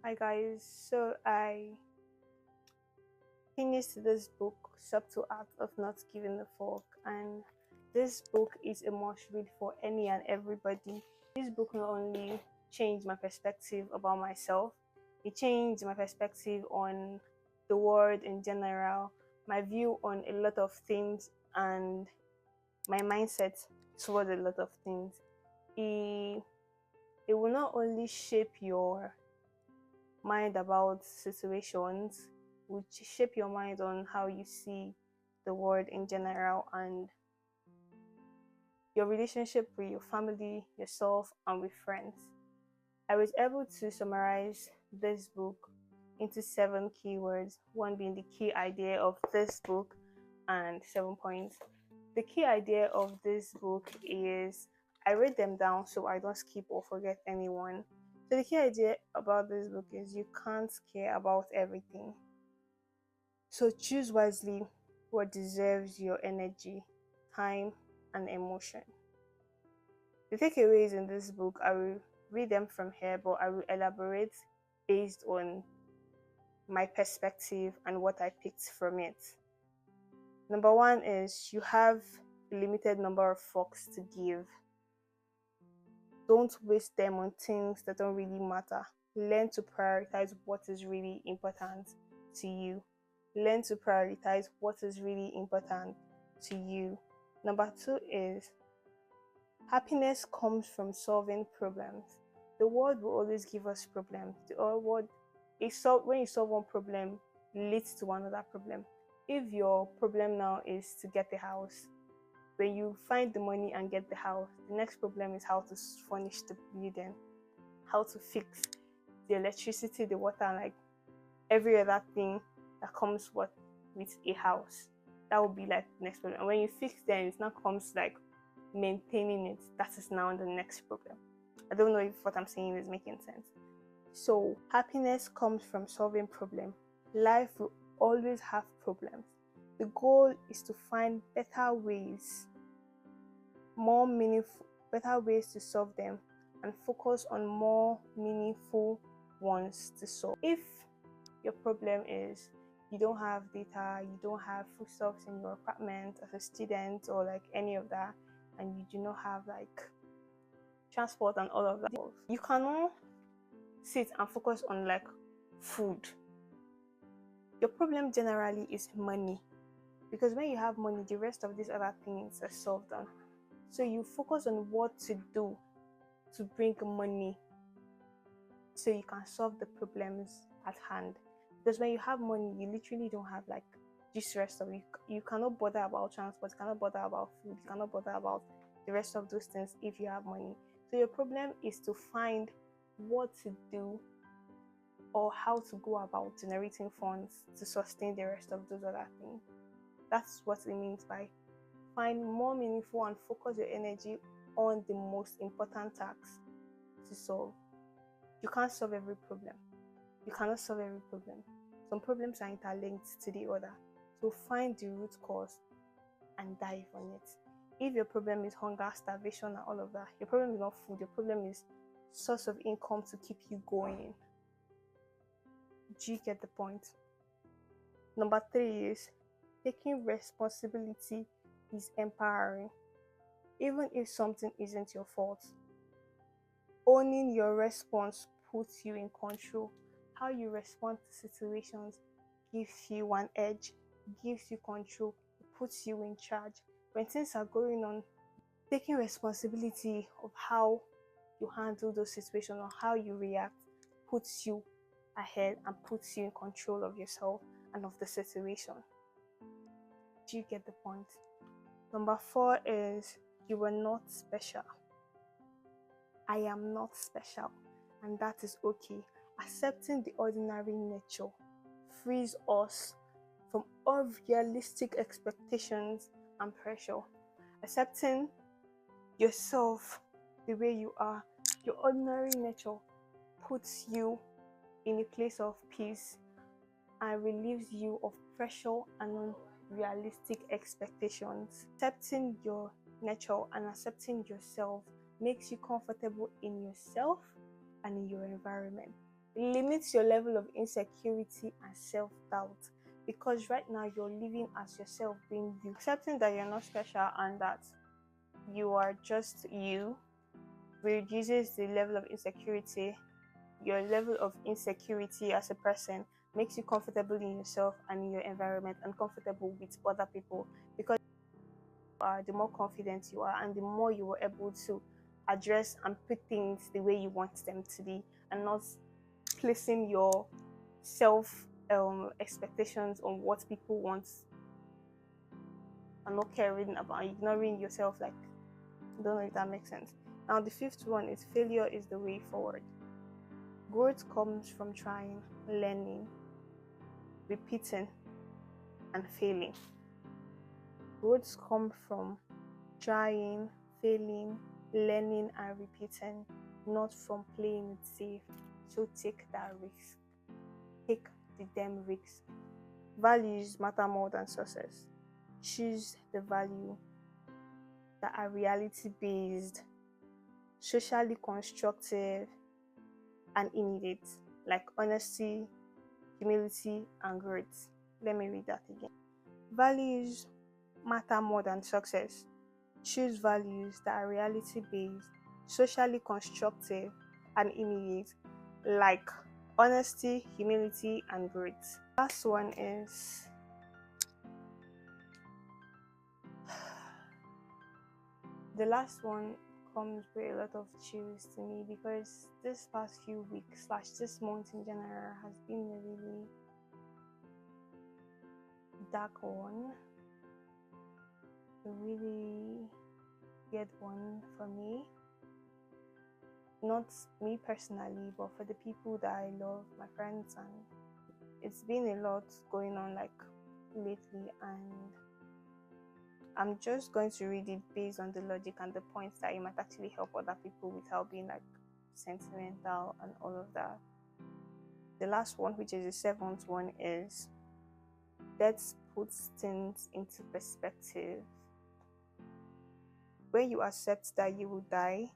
Hi guys, so I finished this book, Subtle Art of Not Giving a Fuck, and this book is a must read for any and everybody. This book not only changed my perspective about myself, it changed my perspective on the world in general, my view on a lot of things, and my mindset towards a lot of things. It, it will not only shape your mind about situations, which shape your mind on how you see the world in general and your relationship with your family, yourself, and with friends. I was able to summarize this book into 7 keywords, one being the key idea of this book and 7 points. The key idea of this book is I write them down so I don't skip or forget anyone. So the key idea about this book is you can't care about everything. So choose wisely what deserves your energy, time, and emotion. The takeaways in this book, I will read them from here, but I will elaborate based on my perspective and what I picked from it. Number one is you have a limited number of fucks to give. Don't waste them on things that don't really matter. Learn to prioritize what is really important to you. Learn to prioritize what is really important to you. Number two is happiness comes from solving problems. The world will always give us problems. The world when you solve one problem, leads to another problem. If your problem now is to get a house, when you find the money and get the house, the next problem is how to furnish the building, how to fix the electricity, the water, and like every other thing that comes with a house. That would be like the next problem. And when you fix them, it now comes like maintaining it. That is now the next problem. I don't know if what I'm saying is making sense. So happiness comes from solving problems. Life will always have problems. The goal is to find better ways to solve them and focus on more meaningful ones to solve. If your problem is you don't have data, you don't have foodstuffs in your apartment as a student or like any of that, and you do not have like transport and all of that, you cannot sit and focus on like food. Your problem generally is money, because when you have money, the rest of these other things are solved on. So you focus on what to do to bring money so you can solve the problems at hand. Because when you have money, you literally don't have like this rest of it. You cannot bother about transport, you cannot bother about food, you cannot bother about the rest of those things if you have money. So your problem is to find what to do or how to go about generating funds to sustain the rest of those other things. That's what it means by find more meaningful and focus your energy on the most important tasks to solve. You can't solve every problem. You cannot solve every problem. Some problems are interlinked to the other. So find the root cause and dive on it. If your problem is hunger, starvation, and all of that, your problem is not food. Your problem is source of income to keep you going. Do you get the point? Number three is taking responsibility is empowering. Even if something isn't your fault, owning your response puts you in control. How you respond to situations gives you an edge, gives you control, puts you in charge. When things are going on, taking responsibility of how you handle those situations or how you react puts you ahead and puts you in control of yourself and of the situation. Do you get the point? Number four is you are not special. I am not special, and that is okay. Accepting the ordinary nature frees us from unrealistic expectations and pressure. Accepting yourself the way you are, your ordinary nature, puts you in a place of peace and relieves you of pressure and unrealistic expectations. Accepting your nature and accepting yourself makes you comfortable in yourself and in your environment. limits your level of insecurity and self-doubt, because right now you're living as yourself, being you, accepting that you're not special and that you are just you reduces the level of insecurity. Your level of insecurity as a person makes you comfortable in yourself and in your environment and comfortable with other people, because the more confident you are and the more you are able to address and put things the way you want them to be, and not placing your self expectations on what people want and not caring about, ignoring yourself. Like, I don't know if that makes sense. Now the fifth one is failure is the way forward. Growth comes from trying, learning, repeating, and failing. Growth come from trying, failing, learning, and repeating, not from playing it safe. So take that risk. Take the damn risk. Values matter more than success. Choose the value that are reality based, socially constructive, and immediate, like honesty, humility, and growth. Let me read that again. Values matter more than success. Choose values that are reality based, socially constructive, and immediate, like honesty, humility, and growth. Last one is the last one comes with a lot of chills to me, because this past few weeks slash this month in general has been a really dark one, a really weird one for me. Not me personally, but for the people that I love, my friends, and it's been a lot going on like lately, and I'm just going to read it based on the logic and the points that it might actually help other people without being like sentimental and all of that. The last one, which is the seventh one, is death puts things into perspective. When you accept that you will die,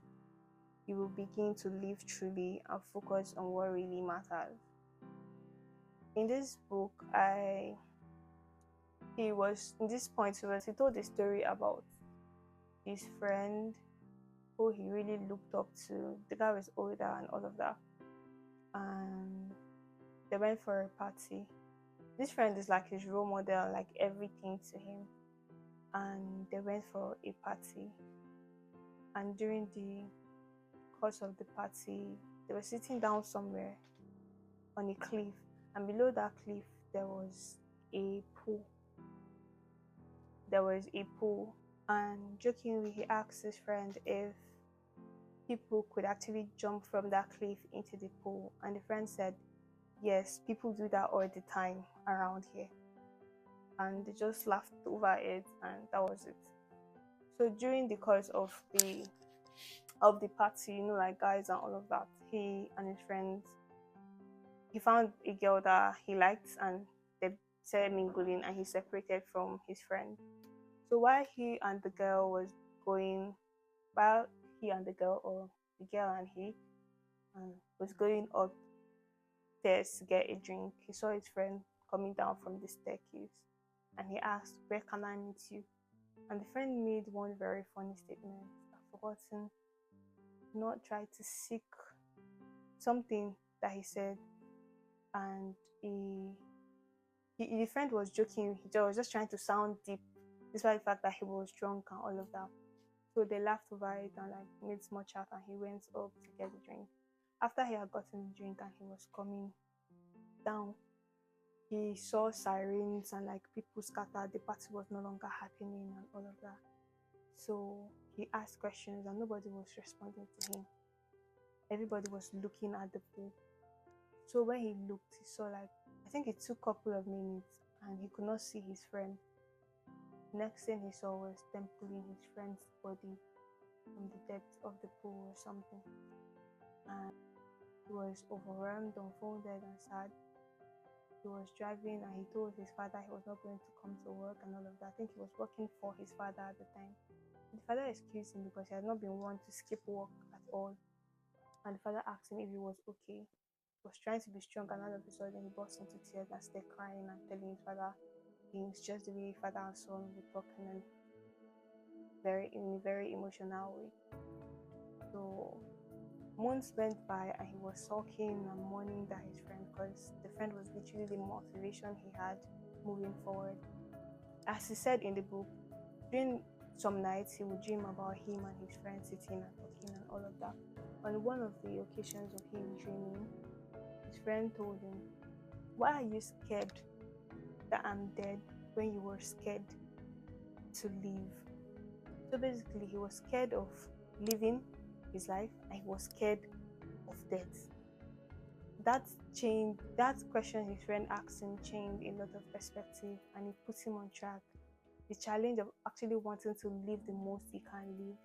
you will begin to live truly and focus on what really matters. In this book, he was in this point he told a story about his friend who he really looked up to. The guy was older and all of that, and they went for a party. This friend is like his role model, like everything to him. And they went for a party, and during the course of the party, they were sitting down somewhere on a cliff, and below that cliff there was a pool. And jokingly he asked his friend if people could actually jump from that cliff into the pool, and the friend said yes, people do that all the time around here. And they just laughed over it, and that was it. So during the course of the party, like guys and all of that, he and his friends, he found a girl that he liked, and they started mingling, and he separated from his friend. So going, while he and the girl, or the girl and he, was going upstairs to get a drink, he saw his friend coming down from the staircase, and he asked, "Where can I meet you?" And the friend made one very funny statement. I've forgotten. Not try to seek something that he said, and the friend was joking. He was just trying to sound deep, despite the fact that he was drunk and all of that. So they laughed over it and like made small chat, and he went up to get the drink. After he had gotten the drink and he was coming down, he saw sirens and like people scattered. The party was no longer happening and all of that. So he asked questions and nobody was responding to him. Everybody was looking at the pool. So when he looked, he saw like, I think it took a couple of minutes, and he could not see his friend. Next thing he saw was them pulling his friend's body from the depths of the pool or something. And he was overwhelmed, unfolded, and sad. He was driving, and he told his father he was not going to come to work and all of that. I think he was working for his father at the time. The father excused him because he had not been one to skip work at all. And the father asked him if he was okay. was trying to be strong, and all of a sudden he burst into tears and started crying and telling his father things just the way father and son would talk, and very in a very emotional way. So months went by and he was sulking and mourning that his friend, because the friend was literally the motivation he had moving forward. As he said in the book, during some nights he would dream about him and his friend sitting and talking and all of that. On one of the occasions of him dreaming, his friend told him, "Why are you scared that I'm dead when you were scared to live?" So basically, he was scared of living his life and he was scared of death. That changed, that question his friend asked him changed a lot of perspective, and it put him on track. The challenge of actually wanting to live the most he can live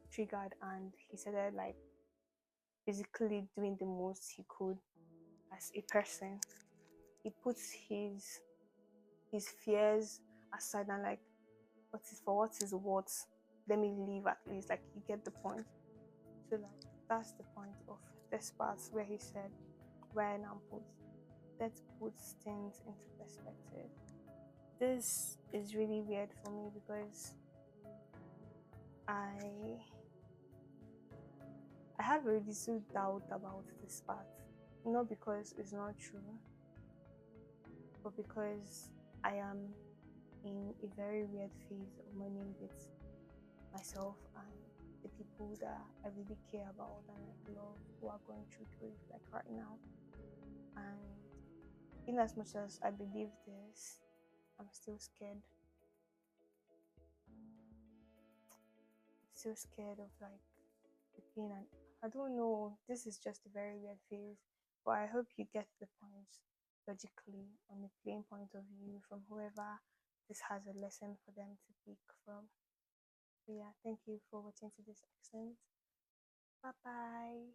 triggered, and he started like physically doing the most he could as a person. He puts his fears aside and like, what is what? Let me live at least. Like, you get the point. So like that's the point of this part where he said, "Where now that puts things into perspective." This is really weird for me because I I have a little doubt about this part. Not because it's not true, but because I am in a very weird phase of mourning with myself and the people that I really care about and I love, who are going through grief like right now. And in as much as I believe this, I'm still scared. Still scared of like the pain, and I don't know. This is just a very weird phase, but I hope you get the points logically on a plain point of view from whoever this has a lesson for them to pick from. So yeah, thank you for watching to this accent. Bye bye.